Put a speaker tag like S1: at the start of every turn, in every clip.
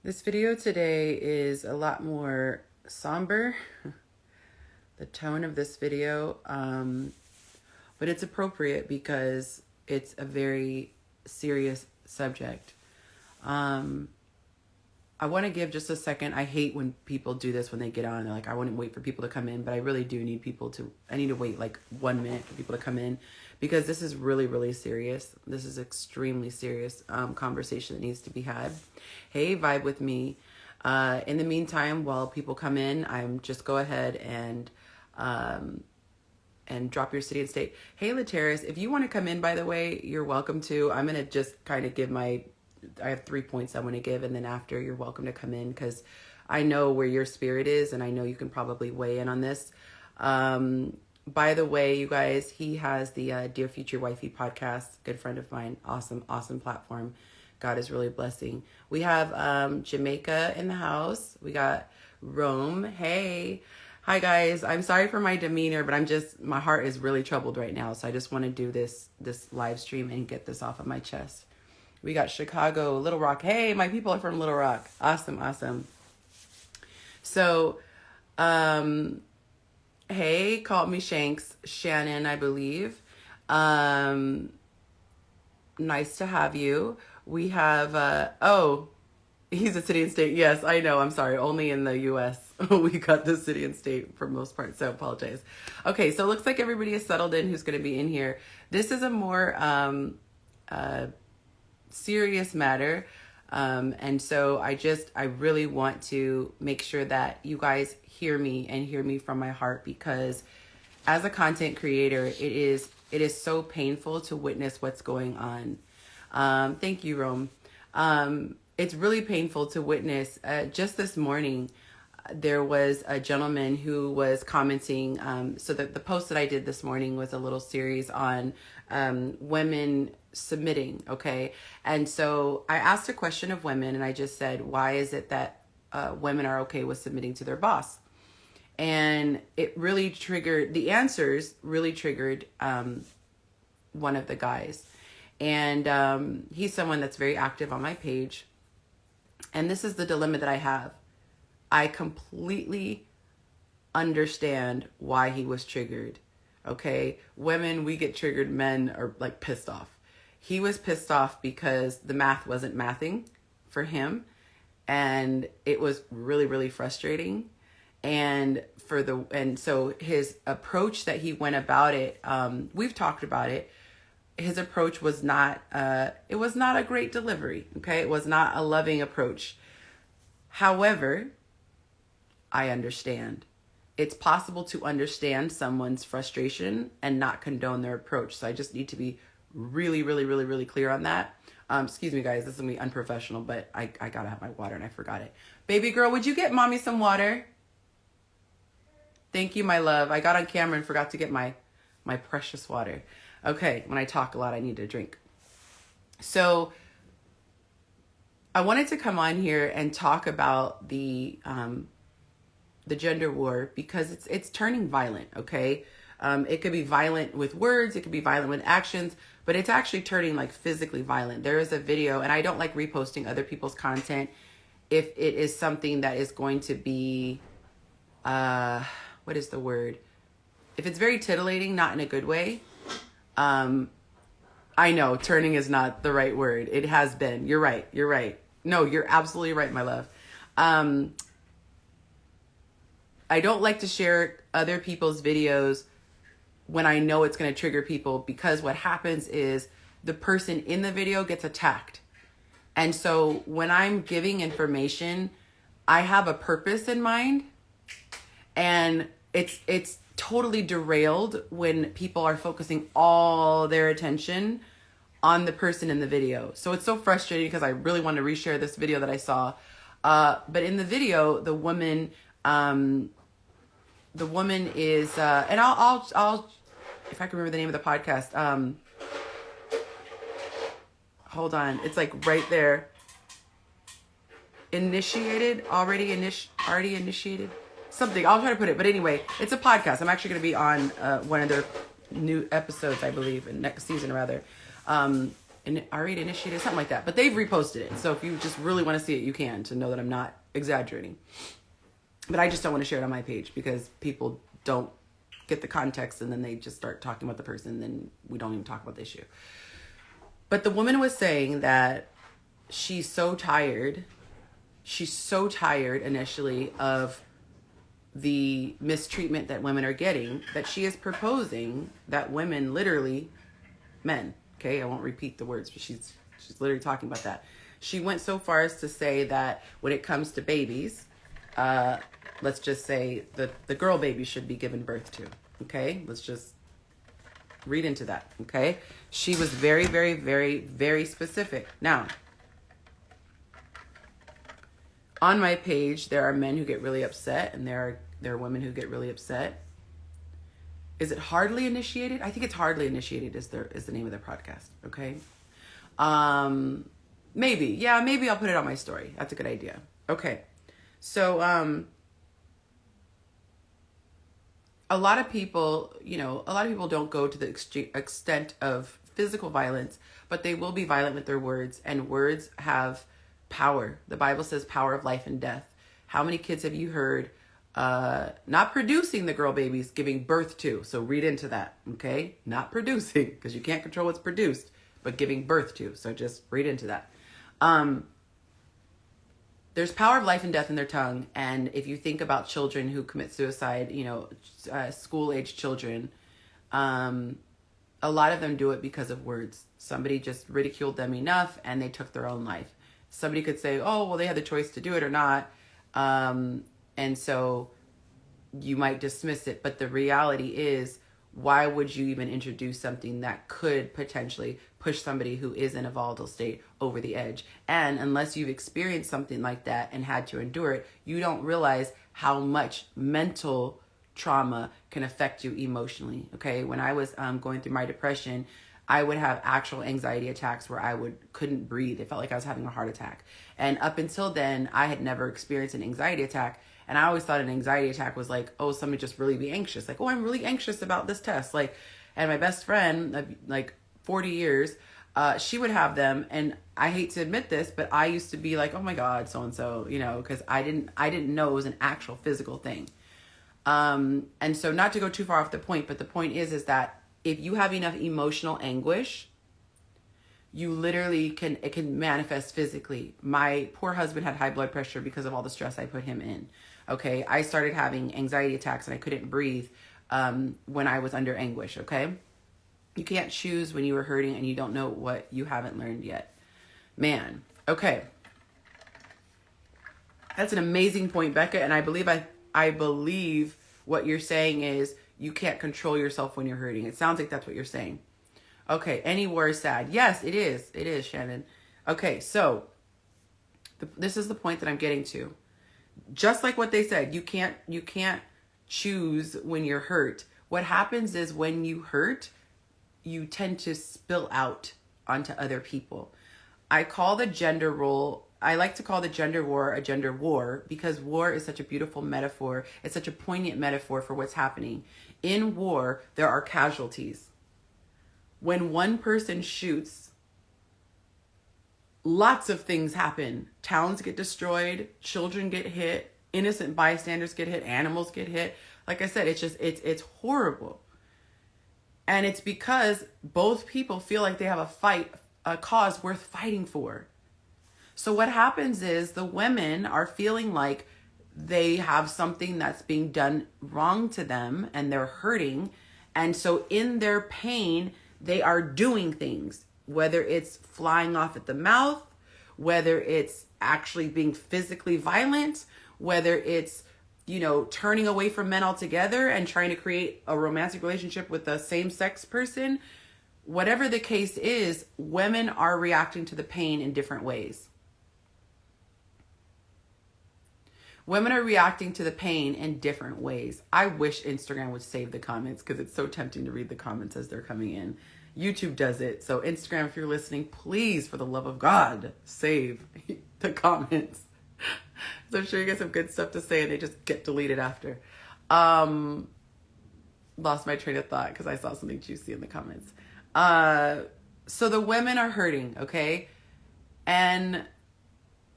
S1: This video today is a lot more somber, the tone of this video, but it's appropriate because it's a very serious subject. I want to give just a second. I hate when people do this when they get on. They're like, I want to wait for people to come in, but I really do need I need to wait like 1 minute for people to come in because this is really, really serious. This is extremely serious conversation that needs to be had. Hey, vibe with me. In the meantime, while people come in, I'm just go ahead and drop your city and state. Hey, Lateris, if you want to come in, by the way, you're welcome to. I'm going to just kind of give I have 3 points I want to give, and then after, you're welcome to come in because I know where your spirit is, and I know you can probably weigh in on this. By the way, you guys, he has the Dear Future Wifey podcast, good friend of mine, awesome platform. God is really blessing. We have Jamaica in the house. We got Rome. Hey. Hi, guys. I'm sorry for my demeanor, but my heart is really troubled right now, so I just want to do this live stream and get this off of my chest. We got Chicago, Little Rock. Hey, my people are from Little Rock. Awesome. So, hey, call me Shanks. Shannon, I believe. Nice to have you. We have, he's a city and state. Yes, I know. I'm sorry. Only in the U.S. we got the city and state for most part, so apologize. Okay, so it looks like everybody is settled in who's going to be in here. This is a more serious matter. And so I really want to make sure that you guys hear me and hear me from my heart, because as a content creator, it is so painful to witness what's going on. Thank you, Rome. It's really painful to witness. Just this morning, there was a gentleman who was commenting. So the post that I did this morning was a little series on women submitting, okay? And so I asked a question of women, and I just said, why is it that women are okay with submitting to their boss? And it really triggered, the answers really triggered one of the guys. And he's someone that's very active on my page. And this is the dilemma that I have. I completely understand why he was triggered. Okay, women, we get triggered. Men are like pissed off. He was pissed off because the math wasn't mathing for him, and it was really, really frustrating. And so his approach that he went about it, we've talked about it. His approach was not, it was not a great delivery. Okay, it was not a loving approach. However, I understand. It's possible to understand someone's frustration and not condone their approach. So I just need to be really, really, really, really clear on that. Excuse me, guys. This is going to be unprofessional, but I got to have my water and I forgot it. Baby girl, would you get mommy some water? Thank you, my love. I got on camera and forgot to get my precious water. Okay, when I talk a lot, I need to drink. So I wanted to come on here and talk about the gender war because it's turning violent, okay? It could be violent with words, it could be violent with actions, but it's actually turning like physically violent. There is a video, and I don't like reposting other people's content if it is something that is going to be, what is the word? If it's very titillating, not in a good way. I know turning is not the right word. It has been. You're right. No, you're absolutely right, my love. I don't like to share other people's videos when I know it's going to trigger people, because what happens is the person in the video gets attacked. And so when I'm giving information, I have a purpose in mind, and it's totally derailed when people are focusing all their attention on the person in the video. So it's so frustrating because I really want to reshare this video that I saw. But in the video, the woman is, and I'll, if I can remember the name of the podcast, hold on. It's like right there. Already initiated. Something. I'll try to put it. But anyway, it's a podcast. I'm actually going to be on one of their new episodes, I believe, in next season rather. R8 initiated, something like that. But they've reposted it. So if you just really want to see it, you can, to know that I'm not exaggerating. But I just don't want to share it on my page because people don't get the context and then they just start talking about the person and then we don't even talk about the issue. But the woman was saying that she's so tired initially of the mistreatment that women are getting, that she is proposing that women, literally men, okay, I won't repeat the words, but she's literally talking about that. She went so far as to say that when it comes to babies, let's just say the girl baby should be given birth to, okay? Let's just read into that, okay? She was very, very, very, very specific. Now, on my page, there are men who get really upset, and there are women who get really upset. Is it Hardly Initiated? I think it's Hardly Initiated is the name of their podcast, okay? Maybe I'll put it on my story. That's a good idea. Okay. So, a lot of people don't go to the extent of physical violence, but they will be violent with their words, and words have power. The Bible says power of life and death. How many kids have you heard not producing the girl babies, giving birth to? So read into that, okay? Not producing, because you can't control what's produced, but giving birth to. So just read into that. There's power of life and death in their tongue. And if you think about children who commit suicide, school-age children, a lot of them do it because of words. Somebody just ridiculed them enough and they took their own life. Somebody could say, oh, well, they had the choice to do it or not. And so you might dismiss it. But the reality is, why would you even introduce something that could potentially push somebody who is in a volatile state over the edge? And unless you've experienced something like that and had to endure it, you don't realize how much mental trauma can affect you emotionally. Okay. When I was going through my depression, I would have actual anxiety attacks where I couldn't breathe. It felt like I was having a heart attack. And up until then, I had never experienced an anxiety attack. And I always thought an anxiety attack was like, oh, somebody just really be anxious. Like, oh, I'm really anxious about this test. Like, and my best friend of like 40 years, she would have them. And I hate to admit this, but I used to be like, oh my God, so-and-so, because I didn't know it was an actual physical thing. And so not to go too far off the point, but the point is that if you have enough emotional anguish, you literally it can manifest physically. My poor husband had high blood pressure because of all the stress I put him in. Okay. I started having anxiety attacks and I couldn't breathe, when I was under anguish. Okay. You can't choose when you are hurting and you don't know what you haven't learned yet, man. Okay. That's an amazing point, Becca. And I believe what you're saying is you can't control yourself when you're hurting. It sounds like that's what you're saying. Okay, any war is sad. Yes, it is. It is, Shannon. Okay, so this is the point that I'm getting to. Just like what they said, you can't choose when you're hurt. What happens is when you hurt, you tend to spill out onto other people. I like to call the gender war a gender war because war is such a beautiful metaphor. It's such a poignant metaphor for what's happening. In war, there are casualties. When one person shoots, lots of things happen. Towns get destroyed, children get hit, innocent bystanders get hit, animals get hit. Like I said, it's horrible. And it's because both people feel like they have a cause worth fighting for. So what happens is the women are feeling like they have something that's being done wrong to them and they're hurting. And so in their pain, they are doing things, whether it's flying off at the mouth, whether it's actually being physically violent, whether it's, turning away from men altogether and trying to create a romantic relationship with a same-sex person. Whatever the case is, women are reacting to the pain in different ways. Women are reacting to the pain in different ways. I wish Instagram would save the comments because it's so tempting to read the comments as they're coming in. YouTube does it. So Instagram, if you're listening, please, for the love of God, save the comments. So I'm sure you guys have good stuff to say and they just get deleted after. Lost my train of thought because I saw something juicy in the comments. So the women are hurting, okay? And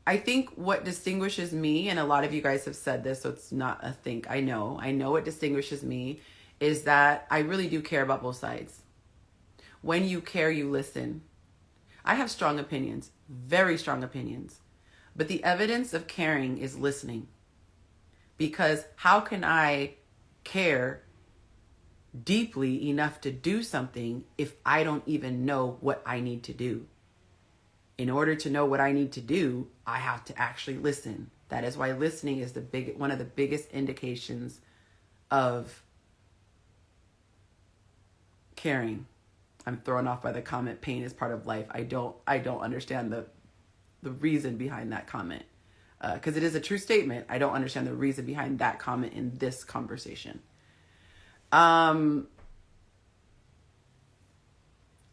S1: I think what distinguishes me, and a lot of you guys have said this, so it's not a think. I know what distinguishes me is that I really do care about both sides. When you care, you listen. I have strong opinions, very strong opinions. But the evidence of caring is listening. Because how can I care deeply enough to do something if I don't even know what I need to do? In order to know what I need to do, I have to actually listen. That is why listening is one of the biggest indications of caring. I'm thrown off by the comment, pain is part of life. I don't understand the reason behind that comment. Because it is a true statement. I don't understand the reason behind that comment in this conversation.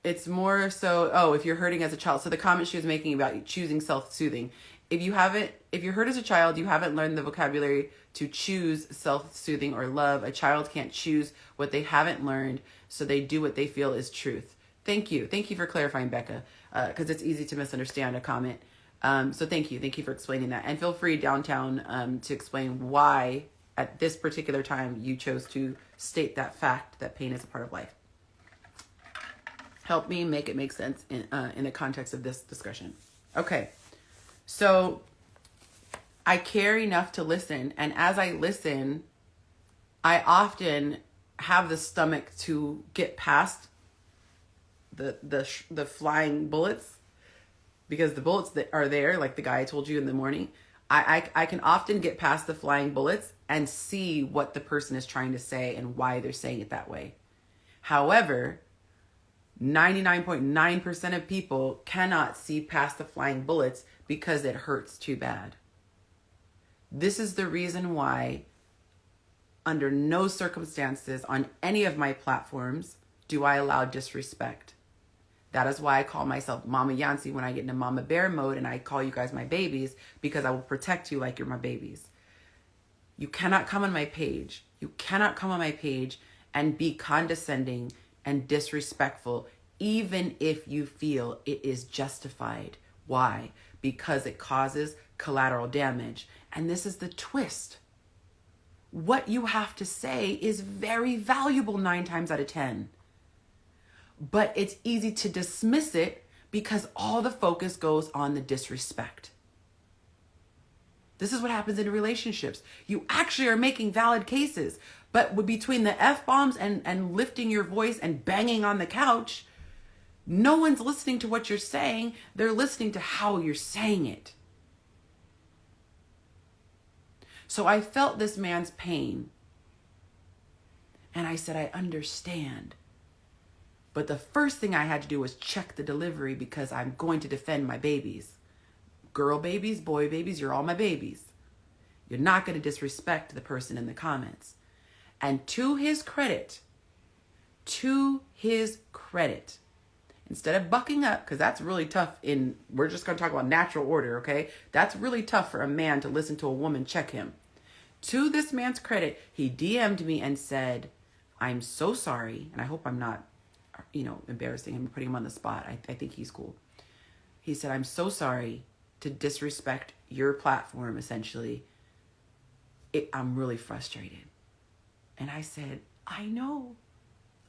S1: It's more so, if you're hurting as a child. So the comment she was making about choosing self-soothing. If you're hurt as a child, you haven't learned the vocabulary to choose self-soothing or love. A child can't choose what they haven't learned, so they do what they feel is truth. Thank you. Thank you for clarifying, Becca, because it's easy to misunderstand a comment. So thank you. Thank you for explaining that. And feel free downtown to explain why at this particular time you chose to state that fact that pain is a part of life. Help me make it make sense in the context of this discussion. Okay, so I care enough to listen, and as I listen, I often have the stomach to get past the flying bullets, because the bullets that are there, like the guy I told you in the morning, I can often get past the flying bullets and see what the person is trying to say and why they're saying it that way. However, 99.9% of people cannot see past the flying bullets because it hurts too bad. This is the reason why, under no circumstances on any of my platforms, do I allow disrespect. That is why I call myself Mama Yancy when I get into Mama Bear mode, and I call you guys my babies, because I will protect you like you're my babies. You cannot come on my page. You cannot come on my page and be condescending and disrespectful, even if you feel it is justified. Why? Because it causes collateral damage. And this is the twist. What you have to say is very valuable 9 times out of 10. But it's easy to dismiss it because all the focus goes on the disrespect. This is what happens in relationships. You actually are making valid cases, but between the F-bombs and lifting your voice and banging on the couch, no one's listening to what you're saying. They're listening to how you're saying it. So I felt this man's pain. And I said, I understand. But the first thing I had to do was check the delivery, because I'm going to defend my babies. Girl babies, boy babies, you're all my babies. You're not going to disrespect the person in the comments. And to his credit, instead of bucking up, because that's really tough we're just going to talk about natural order, okay? That's really tough for a man to listen to a woman check him. To this man's credit, he DM'd me and said, I'm so sorry, and I hope I'm not, embarrassing him, putting him on the spot. I think he's cool. He said, I'm so sorry to disrespect your platform, essentially. I'm really frustrated. And I said, I know.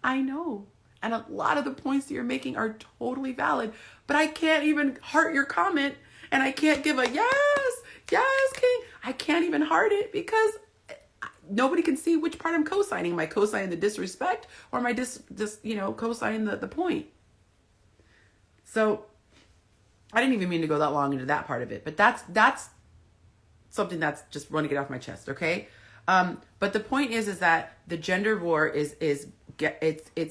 S1: And a lot of the points that you're making are totally valid, but I can't even heart your comment, and I can't give a yes, King. I can't even heart it because nobody can see which part I'm co-signing. Am I co-signing the disrespect, or am I co-signing the point? So I didn't even mean to go that long into that part of it, but that's something that's just want to get off my chest, okay? But the point is that the gender war is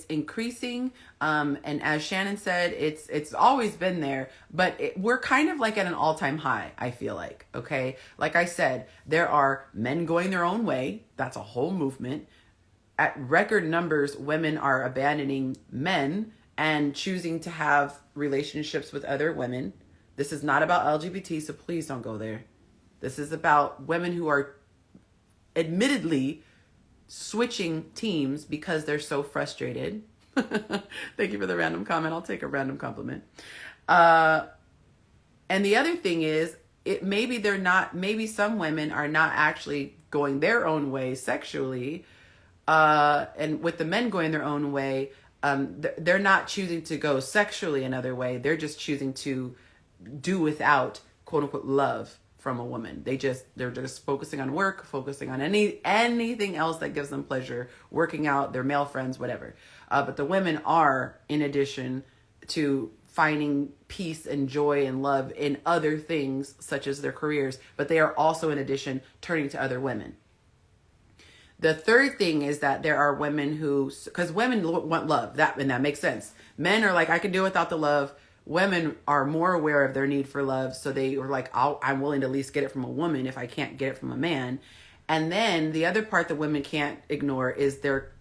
S1: increasing, and as Shannon said, it's always been there, but we're kind of like at an all-time high, I feel like, okay? Like I said, there are men going their own way. That's a whole movement. At record numbers, women are abandoning men and choosing to have relationships with other women. This is not about LGBT, so please don't go there. This is about women who are admittedly switching teams because they're so frustrated. Thank you for the random comment. I'll take a random compliment. And the other thing is, maybe some women are not actually going their own way sexually, and with the men going their own way, they're not choosing to go sexually another way. They're just choosing to do without quote unquote love from a woman. They're just focusing on work, focusing on anything else that gives them pleasure, working out, their male friends, whatever. But the women are, in addition to finding peace and joy and love in other things such as their careers, but they are also, in addition, turning to other women. The third thing is that there are women because women want love, and that makes sense. Men are like, I can do without the love. Women are more aware of their need for love, so they are like, I'm willing to at least get it from a woman if I can't get it from a man. And then the other part that women can't ignore is their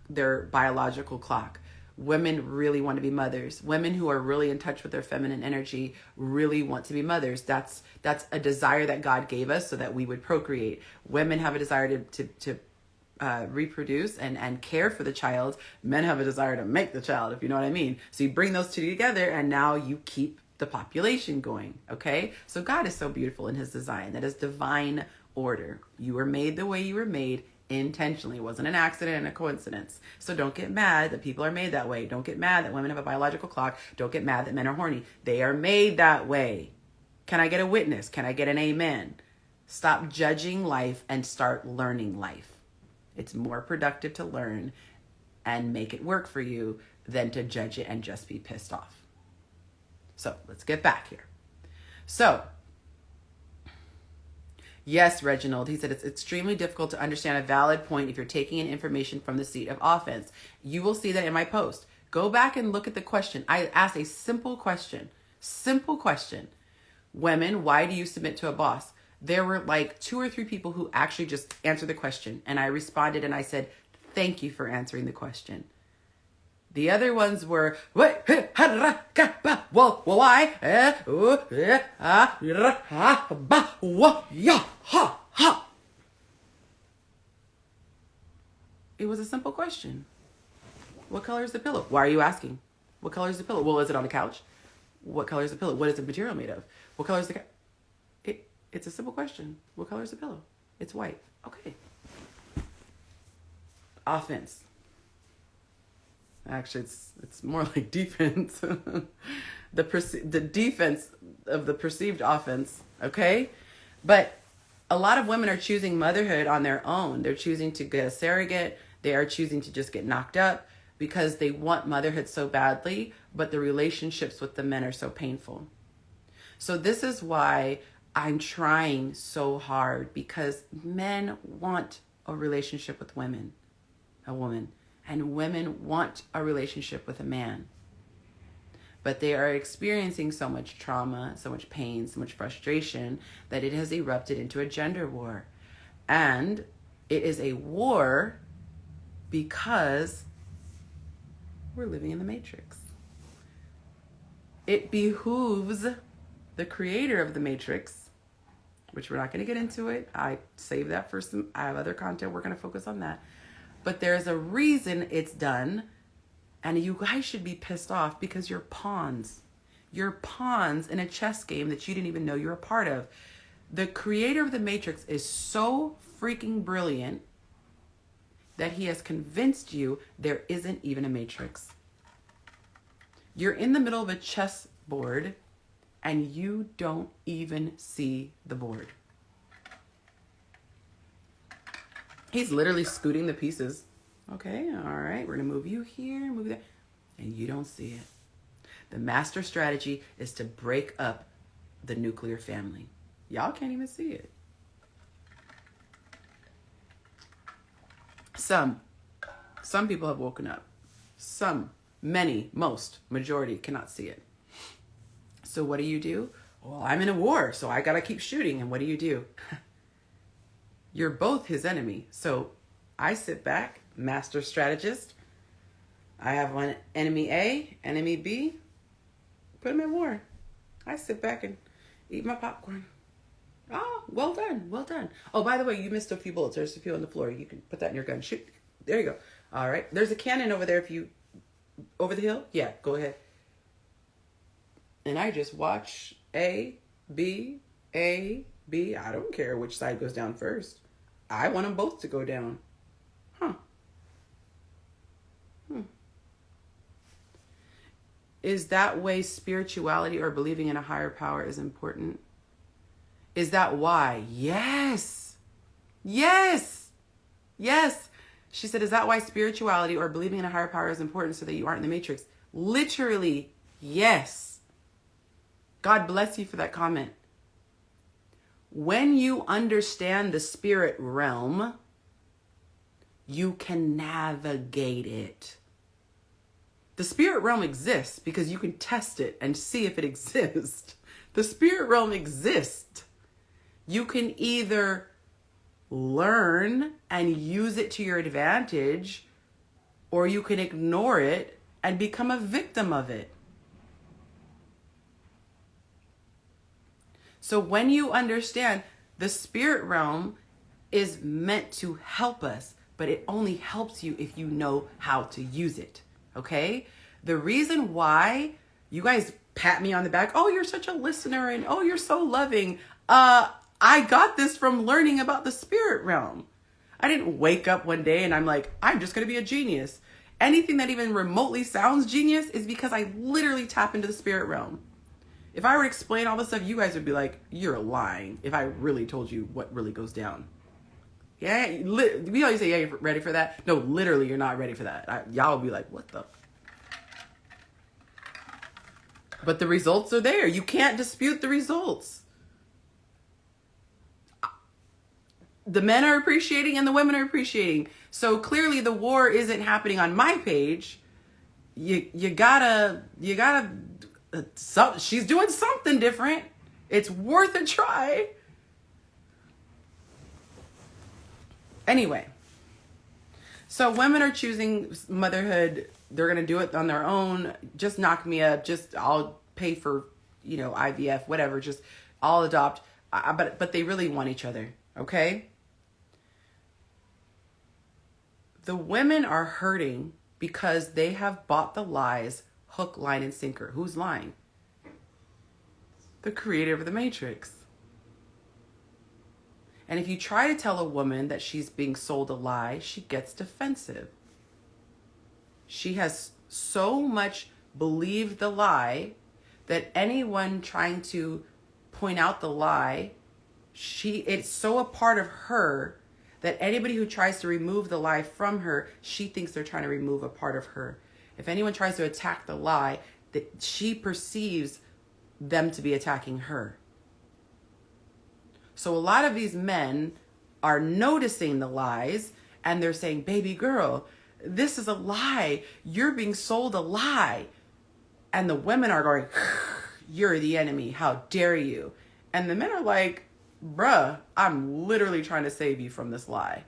S1: biological clock. Women really want to be mothers. Women who are really in touch with their feminine energy really want to be mothers. That's a desire that God gave us so that we would procreate. Women have a desire to reproduce and care for the child. Men have a desire to make the child, if you know what I mean. So you bring those two together and now you keep the population going, okay? So God is so beautiful in his design. That is divine order. You were made the way you were made intentionally. It wasn't an accident and a coincidence. So don't get mad that people are made that way. Don't get mad that women have a biological clock. Don't get mad that men are horny. They are made that way. Can I get a witness? Can I get an amen? Stop judging life and start learning life. It's more productive to learn and make it work for you than to judge it and just be pissed off. So let's get back here. So, yes, Reginald, he said it's extremely difficult to understand a valid point if you're taking in information from the seat of offense. You will see that in my post. Go back and look at the question. I asked a simple question. Simple question. Women, why do you submit to a boss? There were like 2 or 3 people who actually just answered the question. And I responded and I said, thank you for answering the question. The other ones were, why? It was a simple question. What color is the pillow? Why are you asking? What color is the pillow? Well, is it on the couch? What color is the pillow? What is the material made of? What color is the couch? It's a simple question. What color is the pillow? It's white. Okay. Offense. Actually, it's more like defense. The defense of the perceived offense. Okay? But a lot of women are choosing motherhood on their own. They're choosing to get a surrogate. They are choosing to just get knocked up because they want motherhood so badly, but the relationships with the men are so painful. So this is why I'm trying so hard, because men want a relationship with a woman, and women want a relationship with a man. But they are experiencing so much trauma, so much pain, so much frustration that it has erupted into a gender war. And it is a war because we're living in the Matrix. It behooves the creator of the Matrix, which we're not going to get into it. I save that for I have other content. We're going to focus on that. But there's a reason it's done. And you guys should be pissed off because you're pawns. You're pawns in a chess game that you didn't even know you're a part of. The creator of the Matrix is so freaking brilliant that he has convinced you there isn't even a Matrix. You're in the middle of a chess board and you don't even see the board. He's literally scooting the pieces. Okay, all right, we're gonna move you here, move that, and you don't see it. The master strategy is to break up the nuclear family. Y'all can't even see it. Some people have woken up. Many, most, majority cannot see it. So what do? Well, I'm in a war, so I gotta keep shooting. And what do? You're both his enemy. So I sit back, master strategist. I have one enemy A, enemy B. Put him in war. I sit back and eat my popcorn. Oh, well done, well done. Oh, by the way, you missed a few bullets. There's a few on the floor. You can put that in your gun. Shoot. There you go. All right. There's a cannon over there if you Over the hill? Yeah, go ahead. And I just watch A, B, A, B. I don't care which side goes down first. I want them both to go down. Huh. Is that way spirituality or believing in a higher power is important? Is that why? Yes. Yes. Yes. She said, is that why spirituality or believing in a higher power is important so that you aren't in the matrix? Literally, yes. God bless you for that comment. When you understand the spirit realm, you can navigate it. The spirit realm exists because you can test it and see if it exists. The spirit realm exists. You can either learn and use it to your advantage, or you can ignore it and become a victim of it. So when you understand, the spirit realm is meant to help us, but it only helps you if you know how to use it. Okay? The reason why you guys pat me on the back, oh, you're such a listener, and oh, you're so loving. I got this from learning about the spirit realm. I didn't wake up one day and I'm like, I'm just going to be a genius. Anything that even remotely sounds genius is because I literally tap into the spirit realm. If I were to explain all this stuff, you guys would be like, you're lying if I really told you what really goes down. Yeah, we always say, yeah, you're ready for that. No, literally, you're not ready for that. Y'all will be like, what the? But the results are there. You can't dispute the results. The men are appreciating and the women are appreciating. So clearly the war isn't happening on my page. You gotta, she's doing something different. It's worth a try. Anyway, so women are choosing motherhood. They're going to do it on their own. Just knock me up. I'll pay for, IVF, whatever. Just I'll adopt. But they really want each other. Okay. The women are hurting because they have bought the lies, hook, line, and sinker. Who's lying? The creator of the Matrix. And if you try to tell a woman that she's being sold a lie, she gets defensive. She has so much believed the lie that anyone trying to point out the lie, it's so a part of her that anybody who tries to remove the lie from her, she thinks they're trying to remove a part of her. If anyone tries to attack the lie, that she perceives them to be attacking her. So a lot of these men are noticing the lies and they're saying, baby girl, this is a lie. You're being sold a lie. And the women are going, you're the enemy. How dare you? And the men are like, bruh, I'm literally trying to save you from this lie.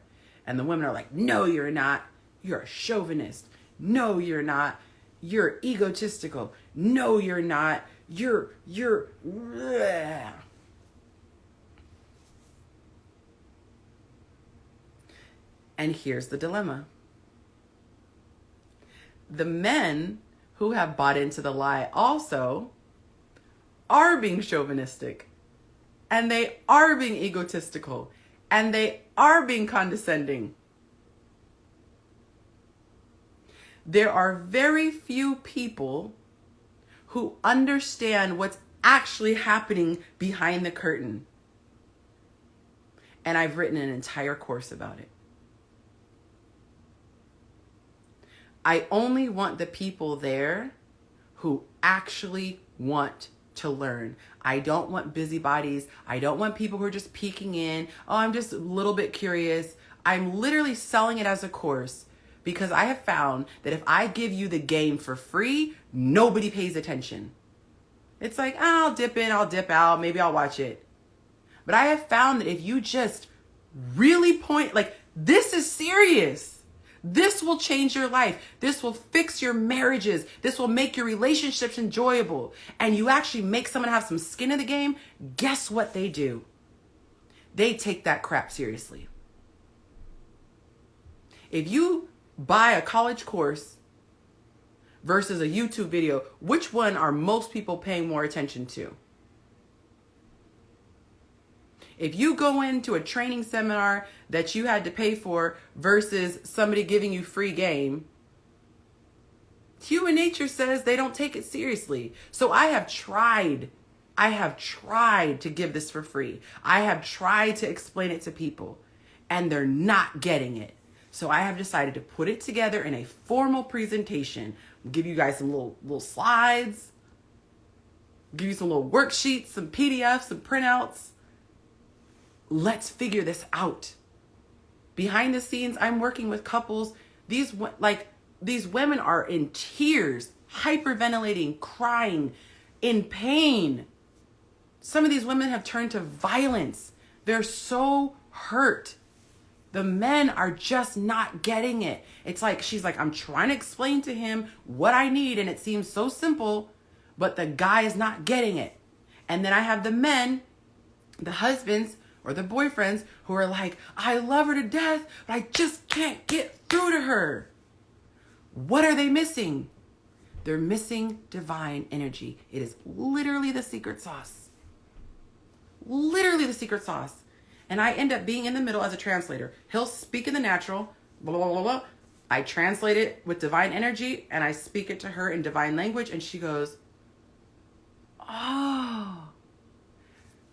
S1: And the women are like, no, you're not. You're a chauvinist. No, you're not. You're egotistical. No, you're not. You're. Bleh. And here's the dilemma. The men who have bought into the lie also are being chauvinistic. And they are being egotistical. And they are being condescending. There are very few people who understand what's actually happening behind the curtain. And I've written an entire course about it. I only want the people there who actually want to learn. I don't want busybodies. I don't want people who are just peeking in. Oh, I'm just a little bit curious. I'm literally selling it as a course because I have found that if I give you the game for free, nobody pays attention. It's like, I'll dip in, I'll dip out, maybe I'll watch it. But I have found that if you just really point, like, this is serious. This will change your life. This will fix your marriages. This will make your relationships enjoyable. And you actually make someone have some skin in the game. Guess what they do? They take that crap seriously. If you buy a college course versus a YouTube video, which one are most people paying more attention to? If you go into a training seminar that you had to pay for versus somebody giving you free game, human nature says they don't take it seriously. So I have tried to give this for free. I have tried to explain it to people, and they're not getting it. So I have decided to put it together in a formal presentation. I'll give you guys some little slides, give you some little worksheets, some PDFs, some printouts. Let's figure this out. Behind the scenes, I'm working with couples. These women are in tears, hyperventilating, crying, in pain. Some of these women have turned to violence. They're so hurt. The men are just not getting it. It's like, she's like, I'm trying to explain to him what I need, and it seems so simple, but the guy is not getting it. And then I have the men, the husbands, or the boyfriends who are like, I love her to death, but I just can't get through to her. What are they missing? They're missing divine energy. It is literally the secret sauce. Literally the secret sauce. And I end up being in the middle as a translator. He'll speak in the natural, blah, blah, blah, blah. I translate it with divine energy, and I speak it to her in divine language, and she goes, oh.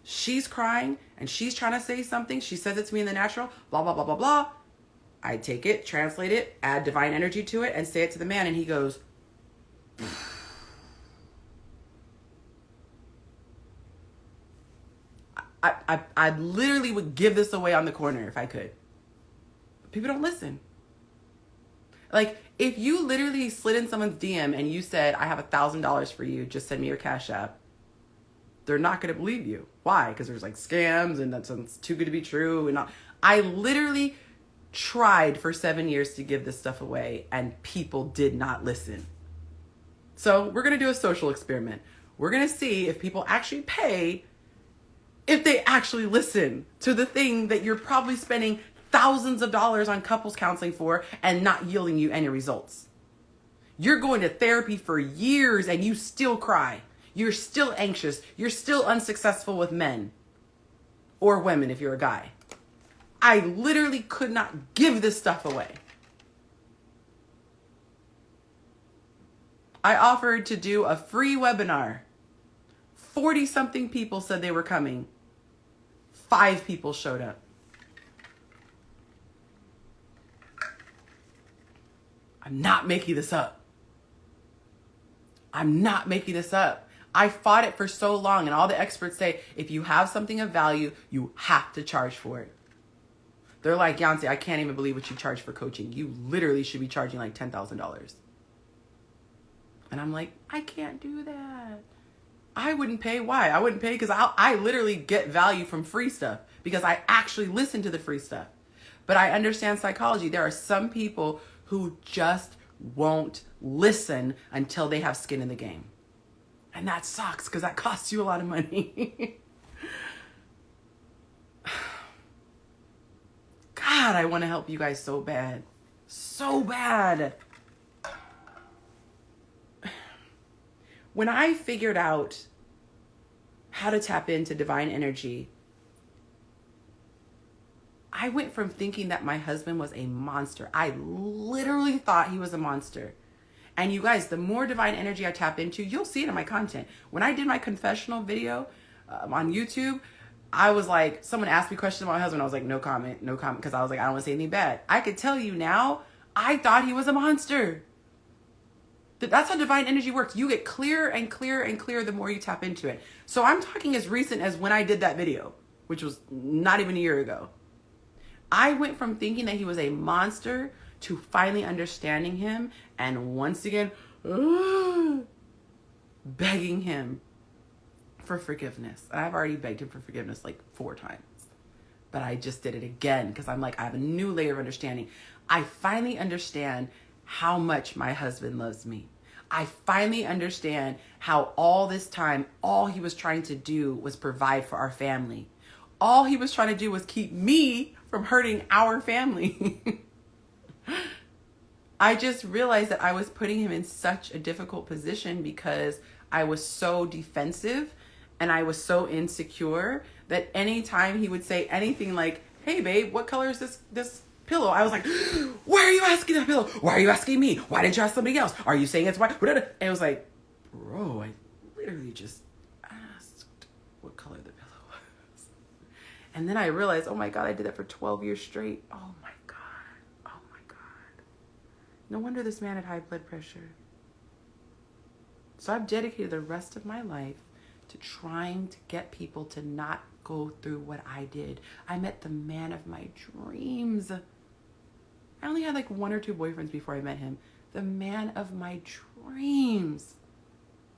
S1: She's crying and she's trying to say something. She says it to me in the natural, blah, blah, blah, blah, blah. I take it, translate it, add divine energy to it, and say it to the man. And he goes, I literally would give this away on the corner if I could. People don't listen. Like, if you literally slid in someone's DM and you said, I have $1,000 for you, just send me your Cash App, they're not going to believe you. Why? Because there's like scams and that's too good to be true. And I literally tried for 7 years to give this stuff away, and people did not listen. So we're going to do a social experiment. We're going to see if people actually pay, if they actually listen to the thing that you're probably spending thousands of dollars on couples counseling for and not yielding you any results. You're going to therapy for years and you still cry. You're still anxious. You're still unsuccessful with men or women if you're a guy. I literally could not give this stuff away. I offered to do a free webinar. 40-something people said they were coming. 5 people showed up. I'm not making this up. I'm not making this up. I fought it for so long, and all the experts say, if you have something of value, you have to charge for it. They're like, Yancey, I can't even believe what you charge for coaching. You literally should be charging like $10,000. And I'm like, I can't do that. I wouldn't pay. Why? I wouldn't pay because I literally get value from free stuff because I actually listen to the free stuff. But I understand psychology. There are some people who just won't listen until they have skin in the game. And that sucks because that costs you a lot of money. God, I want to help you guys so bad. So bad. When I figured out how to tap into divine energy, I went from thinking that my husband was a monster. I literally thought he was a monster. And you guys, the more divine energy I tap into, you'll see it in my content. When I did my confessional video on YouTube, I was like, someone asked me questions about my husband. I was like, no comment, because I was like, I don't want to say anything bad. I could tell you now, I thought he was a monster. That's how divine energy works. You get clearer and clearer and clearer the more you tap into it. So I'm talking as recent as when I did that video, which was not even a year ago. I went from thinking that he was a monster to finally understanding him, and once again, begging him for forgiveness. And I've already begged him for forgiveness like 4 times. But I just did it again because I'm like, I have a new layer of understanding. I finally understand how much my husband loves me. I finally understand how all this time, all he was trying to do was provide for our family. All he was trying to do was keep me from hurting our family. I just realized that I was putting him in such a difficult position because I was so defensive and I was so insecure that anytime he would say anything like, "Hey babe, what color is this pillow?" I was like, "Why are you asking that pillow? Why are you asking me? Why didn't you ask somebody else? Are you saying it's white?" And it was like, bro, I literally just asked what color the pillow was. And then I realized, oh my God, I did that for 12 years straight. Oh my God. Oh my God. No wonder this man had high blood pressure. So I've dedicated the rest of my life to trying to get people to not go through what I did. I met the man of my dreams. I only had like 1 or 2 boyfriends before I met him. The man of my dreams.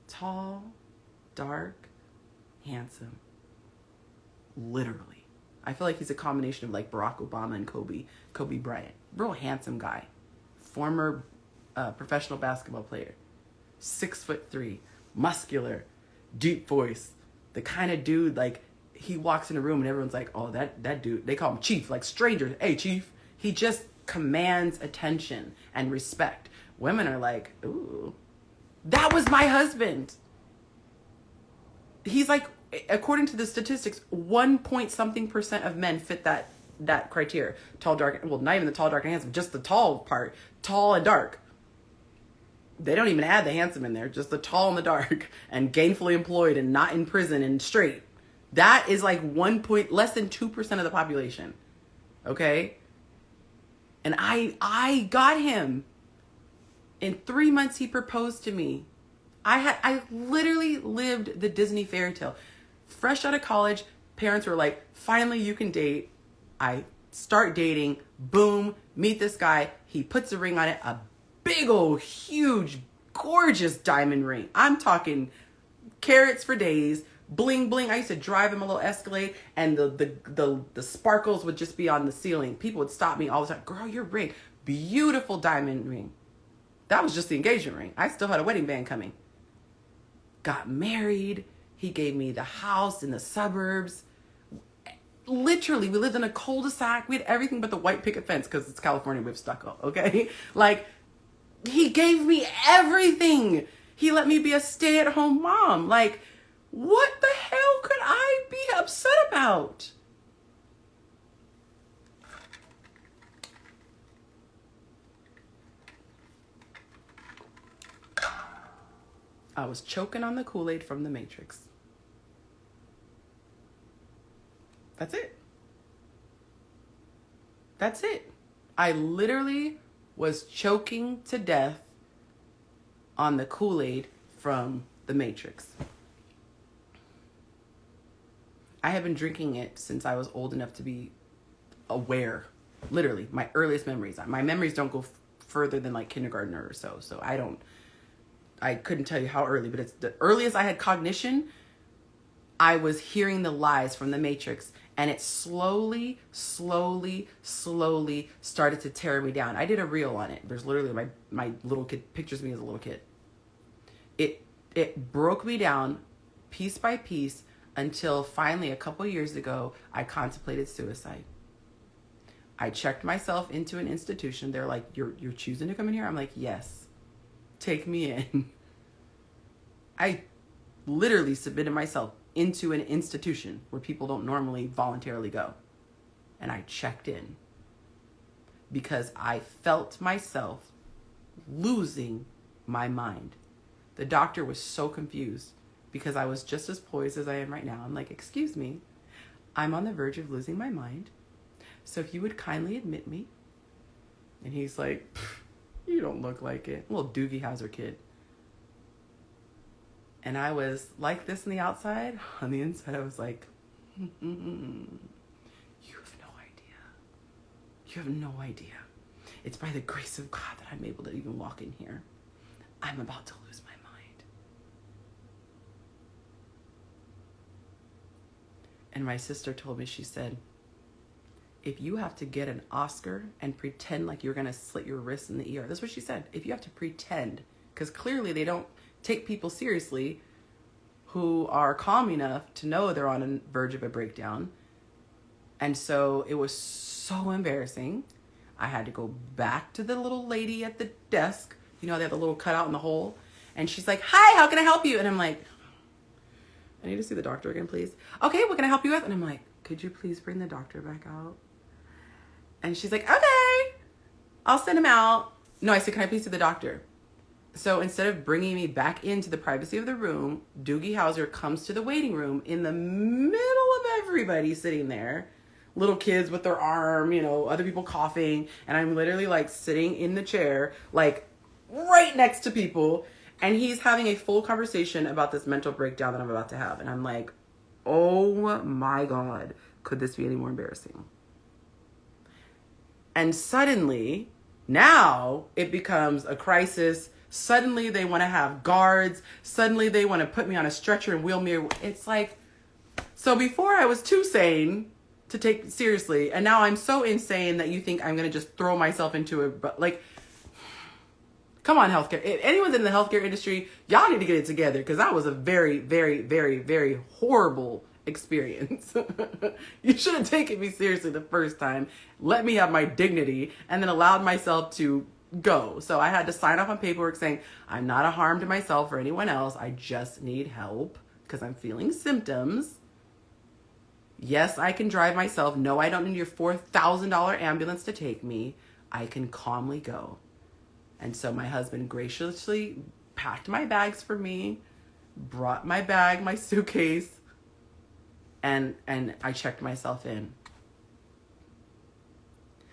S1: Tall, dark, handsome. Literally. I feel like he's a combination of like Barack Obama and Kobe Bryant. Real handsome guy. Former professional basketball player. 6'3", muscular, deep voice. The kind of dude, like, he walks in a room and everyone's like, oh, that dude, they call him Chief, like strangers. Hey, Chief. He just commands attention and respect. Women are like, ooh, that was my husband. He's like, according to the statistics, 1% of men fit that criteria. Tall, dark, well, not even the tall, dark, and handsome, just the tall part. Tall and dark. They don't even add the handsome in there, just the tall and the dark, and gainfully employed and not in prison and straight. That is like less than 2% of the population. Okay? And I got him. In 3 months, he proposed to me. I literally lived the Disney fairy tale. Fresh out of college, parents were like, finally you can date. I start dating. Boom, meet this guy. He puts a ring on it, a big old, huge, gorgeous diamond ring. I'm talking carats for days, bling bling. I used to drive him a little Escalade, and the sparkles would just be on the ceiling. People would stop me all the time. Girl, your ring, beautiful diamond ring. That was just the engagement ring. I still had a wedding band coming. Got married. He gave me the house in the suburbs. Literally, we lived in a cul-de-sac. We had everything but the white picket fence because it's California with stucco. Okay, like. He gave me everything. He let me be a stay-at-home mom. Like, what the hell could I be upset about? I was choking on the Kool-Aid from the Matrix. That's it. That's it. I literally was choking to death on the Kool-Aid from the Matrix. I have been drinking it since I was old enough to be aware. Literally, my earliest memories. My memories don't go further than like kindergarten or so. So I couldn't tell you how early, but it's the earliest I had cognition. I was hearing the lies from the Matrix, and it slowly started to tear me down. I did a reel on it. There's literally my little kid, pictures me as a little kid. It broke me down piece by piece until finally a couple years ago, I contemplated suicide. I checked myself into an institution. They're like, you're choosing to come in here? I'm like, yes, take me in. I literally submitted myself into an institution where people don't normally voluntarily go. And I checked in because I felt myself losing my mind. The doctor was so confused because I was just as poised as I am right now. I'm like, excuse me, I'm on the verge of losing my mind. So if you would kindly admit me. And he's like, you don't look like it. Little Doogie Howser kid. And I was like this on the outside. On the inside, I was like, you have no idea. You have no idea. It's by the grace of God that I'm able to even walk in here. I'm about to lose my mind. And my sister told me, she said, if you have to get an Oscar and pretend like you're going to slit your wrist in the ER, that's what she said. If you have to pretend, because clearly they don't take people seriously who are calm enough to know they're on the verge of a breakdown. And so it was so embarrassing. I had to go back to the little lady at the desk. You know, they have the little cutout in the hole. And she's like, hi, how can I help you? And I'm like, I need to see the doctor again, please. Okay, what can I help you with? And I'm like, could you please bring the doctor back out? And she's like, okay, I'll send him out. No, I said, can I please see the doctor? So instead of bringing me back into the privacy of the room, Doogie Howser comes to the waiting room in the middle of everybody sitting there. Little kids with their arm, you know, other people coughing. And I'm literally like sitting in the chair, like right next to people. And he's having a full conversation about this mental breakdown that I'm about to have. And I'm like, oh my God, could this be any more embarrassing? And suddenly, now it becomes a crisis. Suddenly they want to have guards. Suddenly they want to put me on a stretcher and wheel me. It's like, so before I was too sane to take it seriously. And now I'm so insane that you think I'm going to just throw myself into it. But like, come on, healthcare. If anyone's in the healthcare industry, y'all need to get it together. Because that was a very, very, very, very horrible experience. You should have taken me seriously the first time, let me have my dignity, and then allowed myself to go. So I had to sign off on paperwork saying, I'm not a harm to myself or anyone else. I just need help because I'm feeling symptoms. Yes, I can drive myself. No, I don't need your $4,000 ambulance to take me. I can calmly go. And so my husband graciously packed my bags for me, brought my bag, my suitcase, and I checked myself in.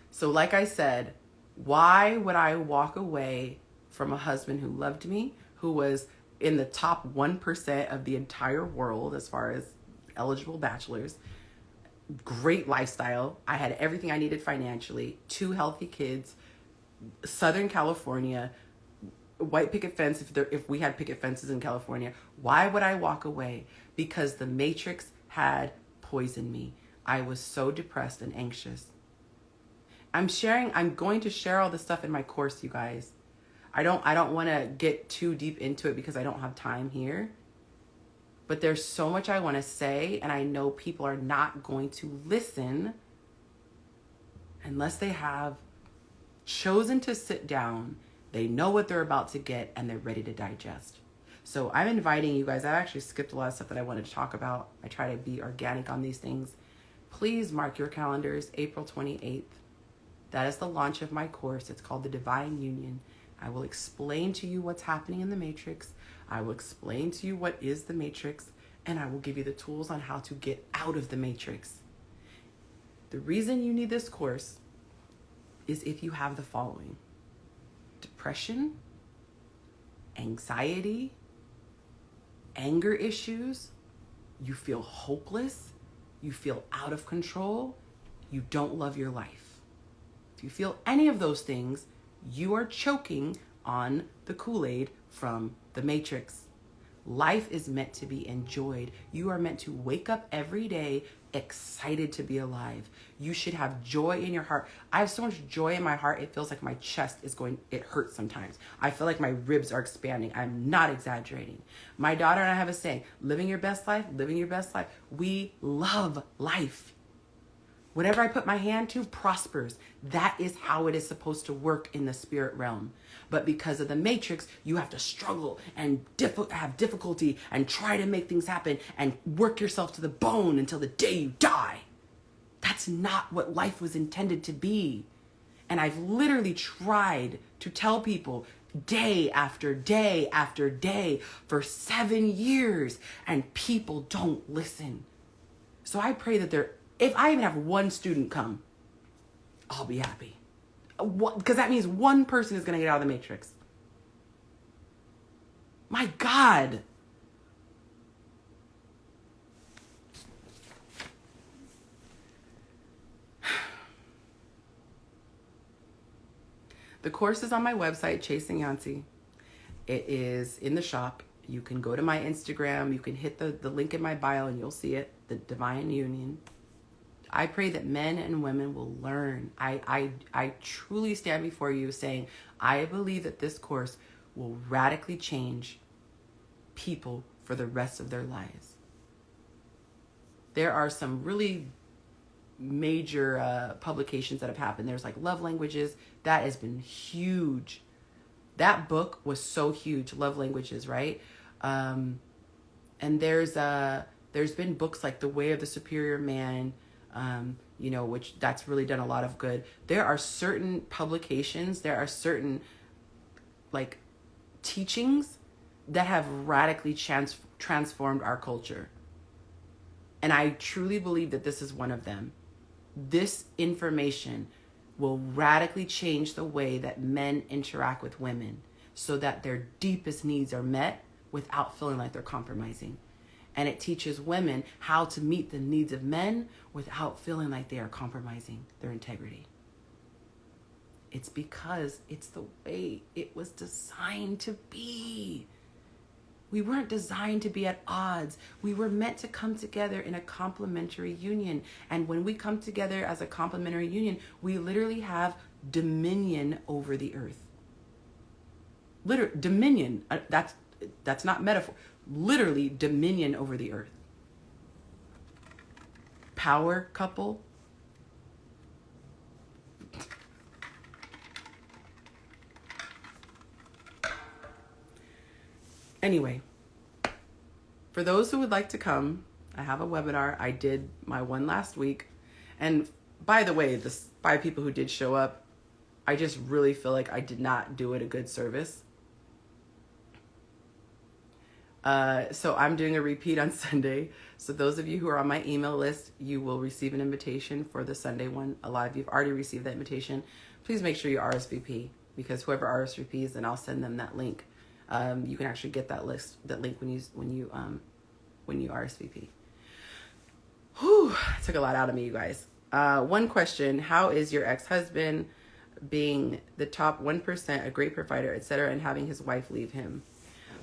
S1: So like I said, why would I walk away from a husband who loved me, who was in the top 1% of the entire world as far as eligible bachelors, great lifestyle. I had everything I needed financially, 2 healthy kids, Southern California, white picket fence if we had picket fences in California. Why would I walk away? Because the Matrix had poisoned me. I was so depressed and anxious. I'm going to share all this stuff in my course, you guys. I don't want to get too deep into it because I don't have time here. But there's so much I want to say, and I know people are not going to listen unless they have chosen to sit down. They know what they're about to get, and they're ready to digest. So I'm inviting you guys. I actually skipped a lot of stuff that I wanted to talk about. I try to be organic on these things. Please mark your calendars, April 28th. That is the launch of my course. It's called The Divine Union. I will explain to you what's happening in the Matrix. I will explain to you what is the Matrix, and I will give you the tools on how to get out of the Matrix. The reason you need this course is if you have the following: depression, anxiety, anger issues, you feel hopeless, you feel out of control, you don't love your life. If you feel any of those things, you are choking on the Kool-Aid from the Matrix. Life is meant to be enjoyed. You are meant to wake up every day excited to be alive. You should have joy in your heart. I have so much joy in my heart, it feels like my chest is it hurts sometimes. I feel like my ribs are expanding. I'm not exaggerating. My daughter and I have a saying, living your best life, living your best life. We love life. Whatever I put my hand to prospers. That is how it is supposed to work in the spirit realm. But because of the Matrix, you have to struggle and have difficulty and try to make things happen and work yourself to the bone until the day you die. That's not what life was intended to be. And I've literally tried to tell people day after day after day for 7 years, and people don't listen. So I pray that if I even have one student come, I'll be happy. Because that means one person is going to get out of the Matrix. My God. The course is on my website, Chasing Yancy. It is in the shop. You can go to my Instagram. You can hit the link in my bio and you'll see it, The Divine Union. I pray that men and women will learn. I truly stand before you saying, I believe that this course will radically change people for the rest of their lives. There are some really major publications that have happened. There's like Love Languages. That has been huge. That book was so huge, Love Languages, right? And there's been books like The Way of the Superior Man, which that's really done a lot of good. There are certain publications, there are certain like teachings that have radically transformed our culture. And I truly believe that this is one of them. This information will radically change the way that men interact with women so that their deepest needs are met without feeling like they're compromising. And it teaches women how to meet the needs of men without feeling like they are compromising their integrity. It's because it's the way it was designed to be. We weren't designed to be at odds. We were meant to come together in a complementary union. And when we come together as a complementary union, we literally have dominion over the earth. Dominion. That's not metaphor. Literally dominion over the earth. Power couple. Anyway, for those who would like to come, I have a webinar. I did my one last week. And by the way, the 5 people who did show up, I just really feel like I did not do it a good service. So I'm doing a repeat on Sunday. So those of you who are on my email list, you will receive an invitation for the Sunday one. A lot of you have already received that invitation. Please make sure you RSVP, because whoever RSVPs, then I'll send them that link. You can actually get that link when you RSVP. Whew, it took a lot out of me, you guys. One question: how is your ex-husband being the top 1%, a great provider, etc., and having his wife leave him?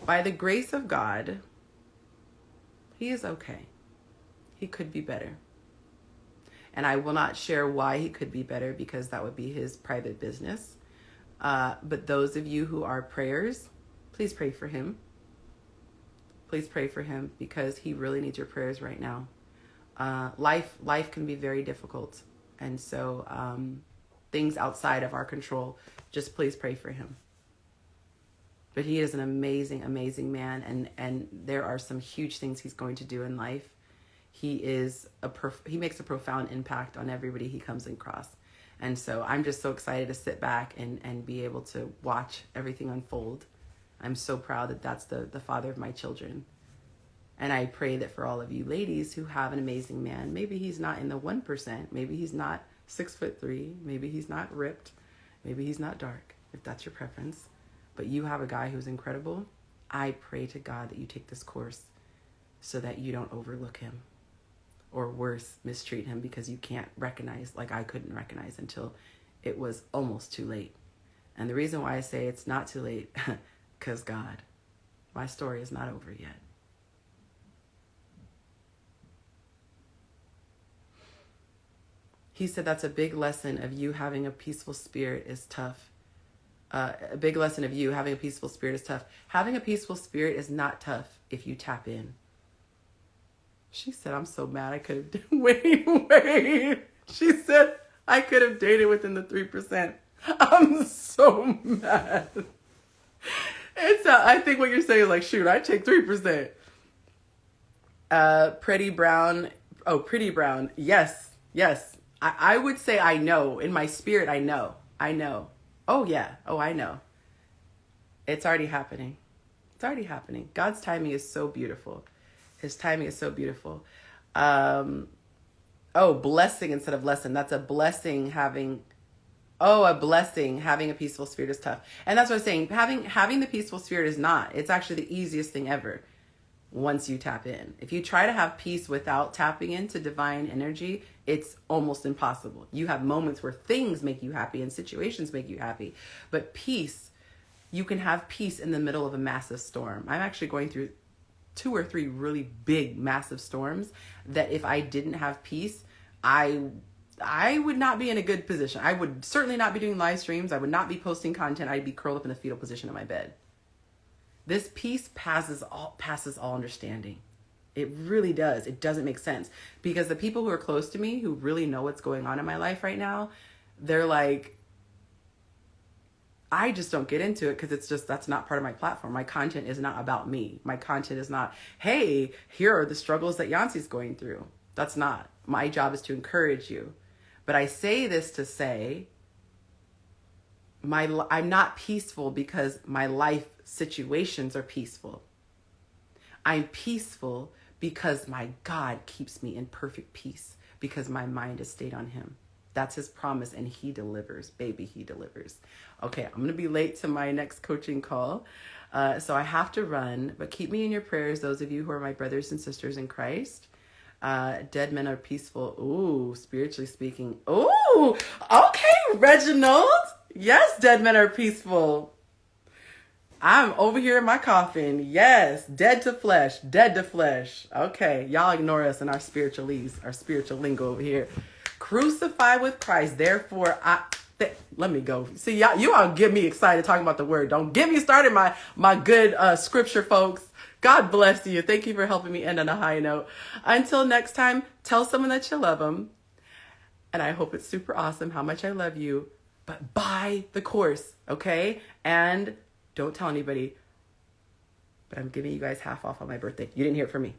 S1: By the grace of God, he is okay. He could be better. And I will not share why he could be better, because that would be his private business. But those of you who are prayers, please pray for him. Please pray for him, because he really needs your prayers right now. Life can be very difficult. And so things outside of our control, just please pray for him. But he is an amazing, amazing man. And there are some huge things he's going to do in life. He makes a profound impact on everybody he comes across. And so I'm just so excited to sit back and be able to watch everything unfold. I'm so proud that that's the father of my children. And I pray that for all of you ladies who have an amazing man, maybe he's not in the 1%, maybe he's not 6'3", maybe he's not ripped, maybe he's not dark, if that's your preference, but you have a guy who's incredible. I pray to God that you take this course so that you don't overlook him, or worse, mistreat him, because you can't recognize, like I couldn't recognize until it was almost too late. And the reason why I say it's not too late, because God, my story is not over yet. He said that's a big lesson of you having a peaceful spirit is tough. A big lesson of you having a peaceful spirit is tough. Having a peaceful spirit is not tough if you tap in. She said, I'm so mad I could have... Wait. She said, I could have dated within the 3%. I'm so mad. I think what you're saying is like, shoot, I take 3%. Pretty Brown. Oh, Pretty Brown. Yes. I would say I know. In my spirit, I know. Oh, yeah. Oh, I know. It's already happening. God's timing is so beautiful. His timing is so beautiful. Blessing instead of lesson. That's a blessing having a peaceful spirit is tough. And that's what I'm saying. Having the peaceful spirit is not. It's actually the easiest thing ever once you tap in. If you try to have peace without tapping into divine energy, it's almost impossible. You have moments where things make you happy and situations make you happy. But peace, you can have peace in the middle of a massive storm. I'm actually going through 2 or 3 really big, massive storms that if I didn't have peace, I would not be in a good position. I would certainly not be doing live streams. I would not be posting content. I'd be curled up in a fetal position in my bed. This peace passes all understanding. It really does. It doesn't make sense because the people who are close to me, who really know what's going on in my life right now, they're like, I just don't get into it because it's just, that's not part of my platform. My content is not about me. My content is not, hey, here are the struggles that Yancey's going through. That's not. My job is to encourage you. But I say this to say, I'm not peaceful because my life situations are peaceful. I'm peaceful because my God keeps me in perfect peace because my mind is stayed on him. That's his promise, and he delivers. Baby, he delivers. Okay, I'm going to be late to my next coaching call, so I have to run, but keep me in your prayers, those of you who are my brothers and sisters in Christ. Dead men are peaceful. Ooh, spiritually speaking. Ooh, okay, Reginald. Yes, dead men are peaceful. I'm over here in my coffin. Yes, dead to flesh, dead to flesh. Okay, y'all ignore us and our spiritualese, our spiritual lingo over here. Crucified with Christ, therefore let me go. See, y'all, you all get me excited talking about the word. Don't get me started, my good scripture folks. God bless you. Thank you for helping me end on a high note. Until next time, tell someone that you love them. And I hope it's super awesome how much I love you. But buy the course, okay? And don't tell anybody, but I'm giving you guys half off on my birthday. You didn't hear it from me.